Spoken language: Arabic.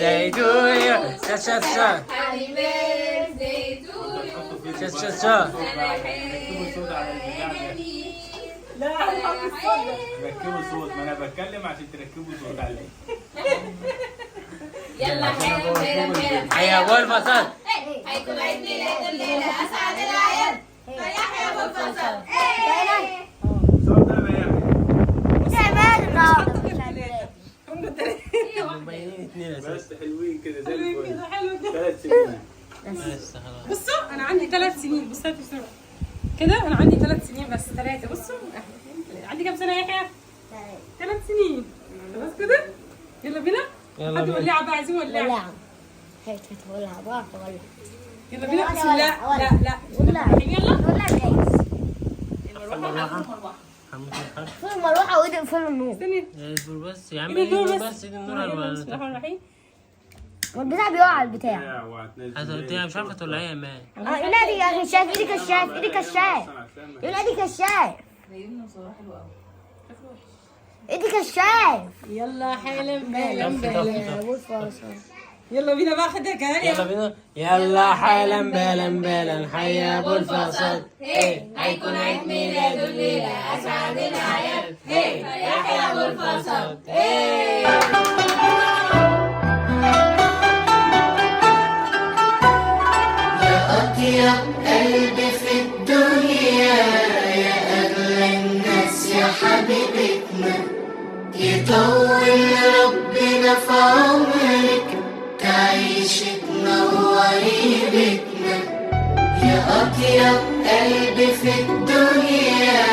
birthday to you. شا شا شا. Happy birthday to you. شا شا شا. ركبوا صوت على البتاع ده. لا هنحط الصوت. ركبوا صوت، ما انا بتكلم عشان تركبوا صوت عليه. يلا حيلا حيا ابو الفصل. هيكون عيد ميلاد الليلة أسعد الأعياد. فيحيى أبو الفصل. الصوت ده بقى بس حلوين كده زي الفل. حلو كده. 3 سنين. بصوا انا عندي 3 سنين. بصوا بسرعه كده. انا عندي 3 سنين بس 3. بصوا عندي كام سنه يا يحيى؟ 3 سنين. خلاص كده يلا بينا. يلا حد بينا. ولعه بقى. عايزين ولعه. ولعة. هي تولع بقى تولع. يلا بينا. بسم ولا- الله. ولا. لا لا ولع. يلا. ولع جايز. فين المروحة وإيدي فين النور؟ استني. اصبر بس يا عم. ايدي النور اصبر بس. بس ايدي النور بسم الله على الرحمن الرحيم. والبتاع بيقع على البتاع. هتقطيها مش عارفه تولعيها يا مان. ينادي يا كشاف. إيدي كشاف. إيدي كشاف. ينادي كشاف. إيدي كشاف. يلا حالا بالا طفي، بالا. طفي. يا أبو الفرصة. يلا بينا بقى. خدها كمان. يلا بينا. يلا حالا بالا بالا حيا ابو الفصل. هيكون عيد ميلاد الليلة أسعد الأعياد. فيحيى أبو الفصل. أطيب قلبي في الدنيا يا أغلى الناس يا حبيبتنا يطول ربنا في عمرك تعيش تنوري بيتنا يا أطيب قلبي في الدنيا